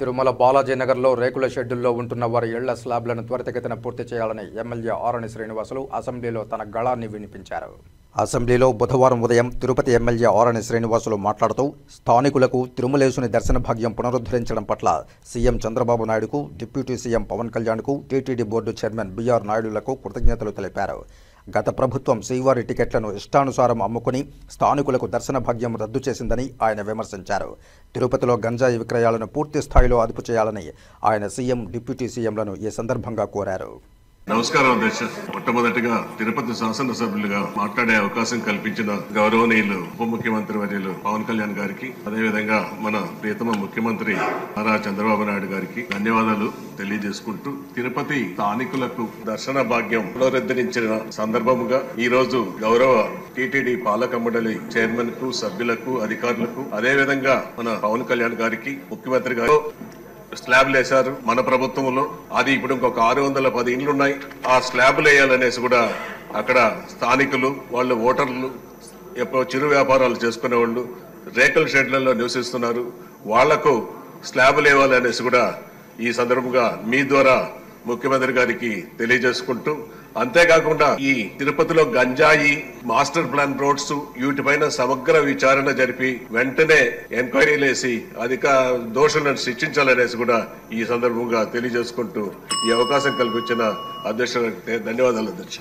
తిరుమల బాలాజీ నగర్లో రేకుల షెడ్యూల్లో ఉంటున్న వారి ఇళ్ల స్లాబ్లను త్వరితగతిన పూర్తి చేయాలని ఎమ్మెల్యే ఆరణి శ్రీనివాసులు అసెంబ్లీలో తన గళాన్ని వినిపించారు. అసెంబ్లీలో బుధవారం ఉదయం తిరుపతి ఎమ్మెల్యే ఆరణి శ్రీనివాసులు మాట్లాడుతూ స్థానికులకు తిరుమలేశుని దర్శన భాగ్యం పునరుద్ధరించడం పట్ల సీఎం చంద్రబాబు నాయుడుకు, డిప్యూటీ సీఎం పవన్ కళ్యాణ్కు, టీటీడీ బోర్డు చైర్మన్ బీఆర్ నాయుడులకు కృతజ్ఞతలు తెలిపారు. గత ప్రభుత్వం శ్రీవారి టికెట్లను ఇష్టానుసారం అమ్ముకుని స్థానికులకు దర్శన భాగ్యం రద్దు చేసిందని ఆయన విమర్శించారు. తిరుపతిలో గంజాయి విక్రయాలను పూర్తి స్థాయిలో అదుపు చేయాలని ఆయన సీఎం, డిప్యూటీ సీఎంలను ఈ సందర్భంగా కోరారు. నమస్కారం అధ్యక్ష. మొట్టమొదటిగా తిరుపతి శాసనసభ్యులుగా మాట్లాడే అవకాశం కల్పించిన గౌరవనీయులు ఉప ముఖ్యమంత్రి వర్యులు పవన్ కళ్యాణ్ గారికి, అదేవిధంగా మన ప్రియతమ ముఖ్యమంత్రి నారా చంద్రబాబు నాయుడు గారికి ధన్యవాదాలు తెలియజేసుకుంటూ, తిరుపతి స్థానికులకు దర్శన భాగ్యం పునరుద్ధరించిన సందర్భముగా ఈ రోజు గౌరవ టీటీడీ పాలక మండలి చైర్మన్ కు, సభ్యులకు, అధికారులకు, అదేవిధంగా మన పవన్ కళ్యాణ్ గారికి, ముఖ్యమంత్రి గారు స్లాబ్లు వేశారు మన ప్రభుత్వంలో. అది ఇప్పుడు ఇంకొక 610 ఇండ్లు ఉన్నాయి. ఆ స్లాబ్లు వేయాలనేసి కూడా అక్కడ స్థానికులు, వాళ్ళు ఓటర్లు, చిరు వ్యాపారాలు చేసుకునే వాళ్ళు రేకుల షెడ్లలో నివసిస్తున్నారు. వాళ్లకు స్లాబ్లు వేయాలనేసి కూడా ఈ సందర్భంగా మీ ద్వారా ముఖ్యమంత్రి గారికి తెలియజేసుకుంటూ, అంతేకాకుండా ఈ తిరుపతిలో గంజాయి, మాస్టర్ ప్లాన్ రోడ్స్, వీటిపైన సమగ్ర విచారణ జరిపి వెంటనే ఎంక్వైరీలు వేసి అధిక దోషులను శిక్షించాలనేసి కూడా ఈ సందర్భంగా తెలియజేసుకుంటూ ఈ అవకాశం కల్పించిన అధ్యక్షులకు ధన్యవాదాలు అధ్యక్ష.